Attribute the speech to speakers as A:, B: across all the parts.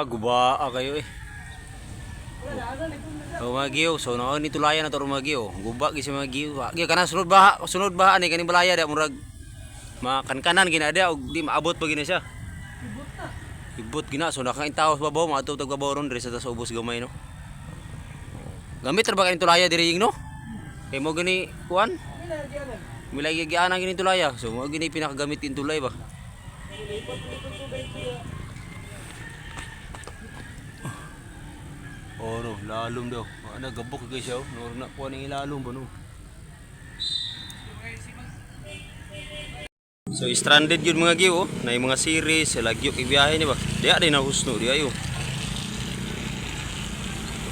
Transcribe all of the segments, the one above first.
A: Guba kayo eh. Magiw, so na ni tulayan na to magiw. Guba gi si magiw. Gi kana sunod baha ani kani balaya da murag makan-kanan gina ada og di maabot pa gina siya. Ibot gina so nakaintaw sa babaw maato tag babaw ron diri sa ubos gamay no. Gamit ra ba kani tulaya diri no? Kay mo gani kuan? Milay giana gini tulaya. So mo gini pinakagamit kin tulay ba. Oh, lalom daw. Ana gabok guys yaw. Na kuan ning ilalom ba no. So stranded yun mga giw, na yung mga series, lagyo ibiyahe ni ba? Diya din na husno diya yo.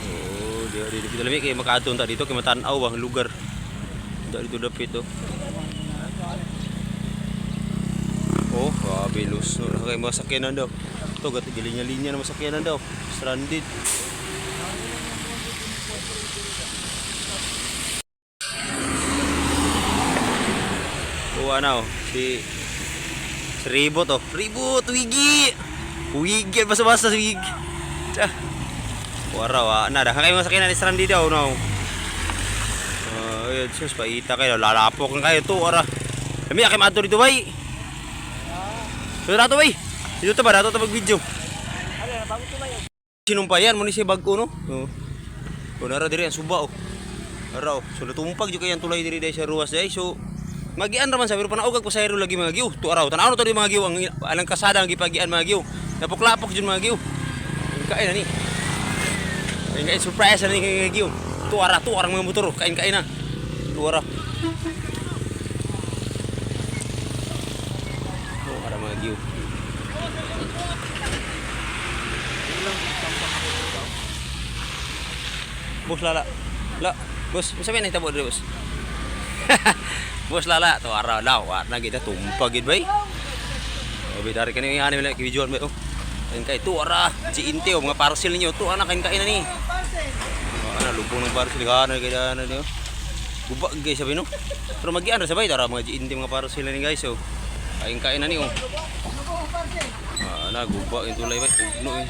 A: Oh, diya di kita lami kay makaadto ta dito kay matanaw ang lugar. Dito dapit oh. Oh, bilus no kay masakyanan daw. Ito gati linya-linya na masakyanan daw. Stranded. Ano si Ribot oh. Ribot wigi. Wigi basa-basa wigi. Cah. Wara na dah kay masakin ni stranded daw no. Ayun sus paita kayo lalapok kan kayo to ora. Kami akay maadto dito bay. So rato bay. Dito ta ba rato ta mag-video. Ala bago to bay. Sinumpayan mo ni si bag ko no. Oh. Nara diri ang suba oh. Ara oh. So natumpag jud kay ang tulay diri dai sa ruwas dai. So magian raman sa pero panaugag pa sa hero lagi mga giw. Tu araw tanaw to di mga giw ang alang kasada ang gipagian mga giw. Napok-lapok jud mga giw. Kain na ni. Kain surprise na ni mga giw. Tu arang mga motor kain na. Tu ara. Tu ara mga giw. Bos lala. La, bos, sabi na itabo diri bos. Bos lala to araw daw na kita tumpag gid bay. Obi dari kani ani wala kibijuan bay oh. Kain kay tu ara si inte oh mga parcel ninyo tu anak kain na ni. Ana lubong ng parcel kana kay ana ni oh. Guba guys sabi no. Pero magian ra sabay tara mga inte mga parcel ni guys oh. Kain na ni oh. Ana guba yung tulay bay no. Oh.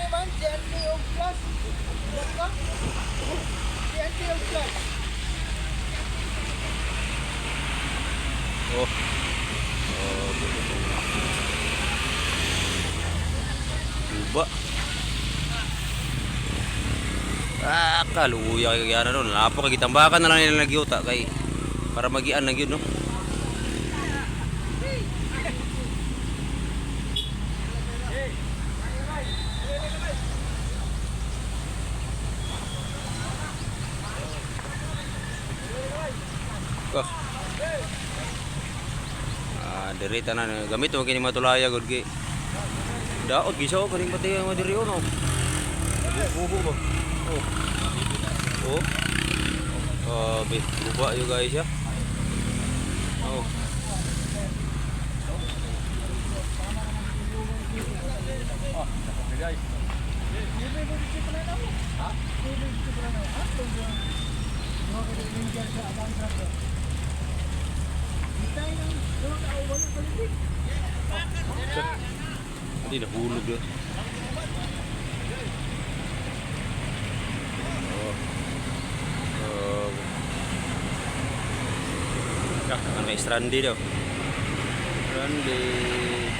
A: Buba. Kaluya kay ana no. Lapo kay tambakan na lang nila nagyuta kay para magian na gyud no. Diri tanan gamit mo kini matulaya gud gi. Daot gisaw kaning pati ang diri no. Bubo ba. Oh. Buba yo guys ya. Oh. Hindi nahulog yun. Ang may stranded daw. Stranded.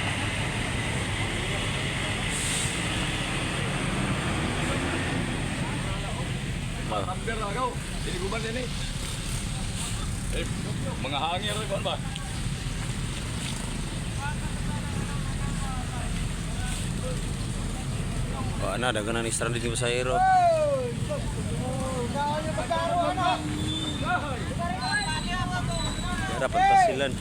B: Hampir na kau. Jadi guban ini. Mga hangin rin ba?
A: Ana dagan ni stranded di Pasahero. Dapat pasilan.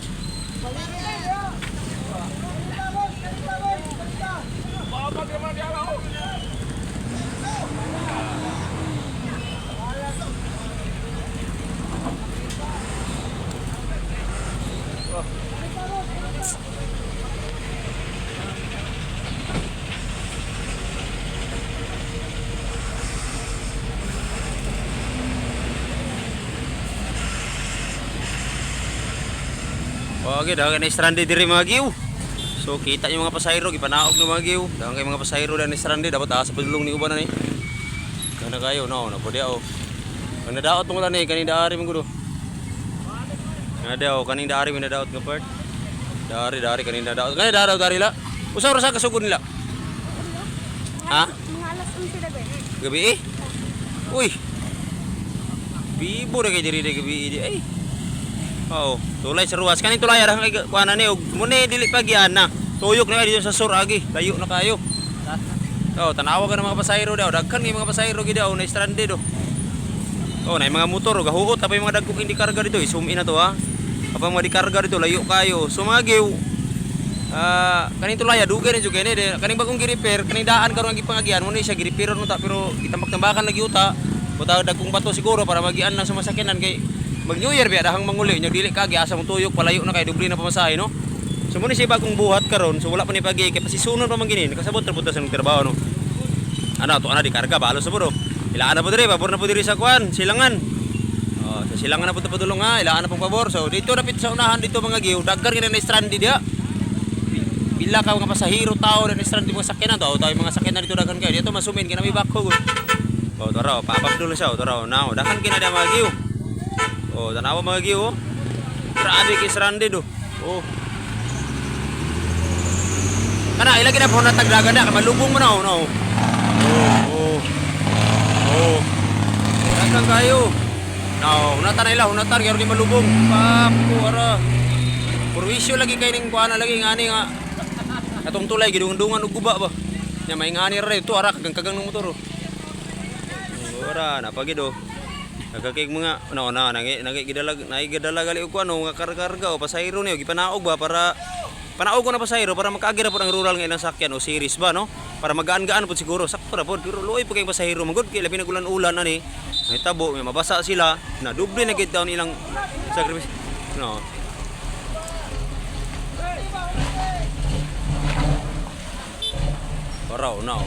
A: Okay, dagan ni stranded diri mga giw. So So kita yung mga pasahero gipanaog ng mga giw. Dahan kay mga pasahero dan stranded dapat asa padulong ni uban na ni. Kana kayo no, na pwede oh. Ang nadaot mo lang ni kaning daari man gudo. Nadaw kaning daari man nadaot nga part. Dari kaning nadaot. Kaning daraw dari la. Usa ra sa kasugod nila. Ha?
C: Mga alas 11 na ba?
A: Gabi eh. Uy. Bibo ra kay diri gabi di ay. Oo, tulay sa ruwas. Kaning tulay ara kay kuana ni og muni dili pagyan na. Tuyok na dito sa sur agi. Layo na kayo. Oh, tanawa ka ng mga pasahero daw. Daghan ng mga pasahero gid daw na stranded oh. Oh, na mga motor oh, gahuot tapay mga dagkog hindi karga dito. Zoom in na to ha. Kapag mga di karga dito layo kayo. Sumagiw. Kaning tulay dugay ni jugay ni kaning bagong gi-repair, kaning daan karon ang gipangagian mo ni siya gi-repair no ta pero itambak-tambakan lagi uta. Buta dagkong bato siguro para magian lang sa masakyanan kay mag New Year biya dahang manguli nya dili kagi asa mong tuyok palayo na kay dubli na pamasahe no. So mo ni siya bagong buhat karon so wala pa ni pagi kay pasisunon pa man gini nakasabot ra pud ta sa trabaho no. Ano to ana di karga balo sa buro. Ilaan na pud diri pabor na pud diri sa kuan silangan. Oh sa silangan na pud ta padulong ha ilaan na pong pabor. So dito na pit sa unahan dito mga giw daggar gina na stranded dia. Pila ka mga pasahero tao na stranded mga sakyanan to tayo mga sakyanan dito daghan kay dito masumin kina may bakho gud. Oh tara papabdol na siya tara now daghan kina dia mga giw. Oh, tanawa mga giw oh. Grabe kay stranded oh. Oh. Kana ilagi na po na tagdagan na malubong mo na oh. No. Oh. Oh. Dagan kayo. Now, hunatan na ila, hunatan kay di malubong. Papo ara. Purwisyo lagi kay ning kuana lagi ngani nga. Atong tulay gidungan-dungan og guba ba. Nya may ngani ra ito ara kagang ng motor oh. Ora napagid oh. Nagkakig mga nagidalag gali og ano nga karga o pasahero niyo gipanaog ba para panaog ko na pasahero para makaagi ra pud ang rural nga ilang sakyan o series ba no para magaan-gaan pud siguro sakto ra pud pero luoy pud kay pasahero magud kay labi nagulan-ulan ani may tabo may mabasa sila na doble na gid daw ilang sacrifice no. Oraw no.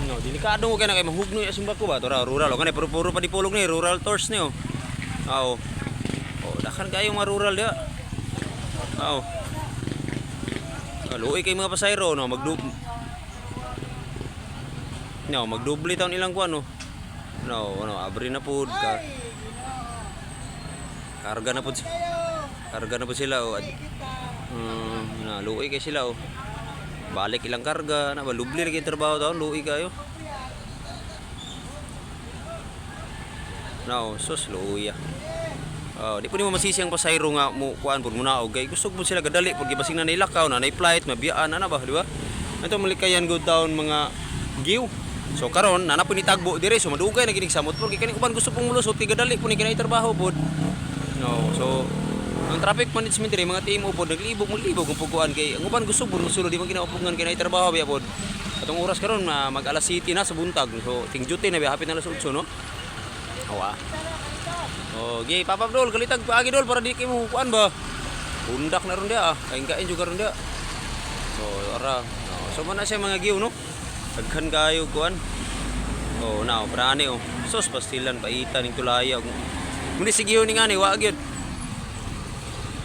A: No, delikado mo kaya na kay mahugno yung simbako ba? Tora, rural. O kanay, puro pa di pulog ni, rural tours niyo. Oo. O, dakan kayo mga rural dia. Oo. Luoy kay mga pasayro, no, magdubli taon ilang kuan, no. No, abri na pud ka. Karga na pud sila, o. Luoy kay sila, o. Balik ilang karga na balubli lagi trabaho taon luoy kayo. No, sus luya. Oh, di po ni masisi ang pasayro nga mo kuan pud munaog kay gusto mo sila gadali pud gibasing na nailakaw na nay flight mabiyaan ana ba di ba? Ato malikayan good down mga giw. So karon nana po ni tagbo dire so madugay na gining samot pud kay kani uban gusto pong mulusot kay gadali po ni kinay trabaho pud. No, so ang traffic management dire mga team upod naglibog kung puguan kay ang uban gusto pud musulod di man kinaupungan kinay trabaho biya pud. Atong oras karon mag alas 7 na sa buntag. So ting duty na biya hapit na alas 8 no. Awa. Oh, gay Papa Abdul kalitag paagi dol para di kay mo kuan ba. Undak na ron dia kain juga ron dia. So ara. So man na siya mga giw no. Daghan kayo kuan. Oh, now prane oh. Sos pastilan paita ning tulaya. Muni sigiw ni ngani wa gyud.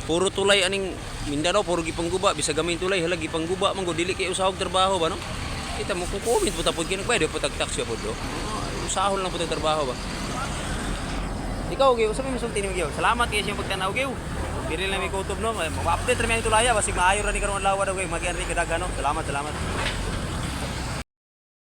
A: Puro tulay aning Mindanao puro gipangguba bisa gamay tulay hala gipangguba man go dili kay usahog trabaho ba no. Kita mo kung comment po tapod kini pwede po tag-tax po do. Usahol lang po tag trabaho ba. Ikaw gyud sa may musulti nimo gyud. Salamat kay siyang pagtanaw gyud. Dili lang mi kutob no. Mo-update ra mi ang tulaya basig maayo ra ni karon adlaw daw gyud magian ri kadag ano. Salamat.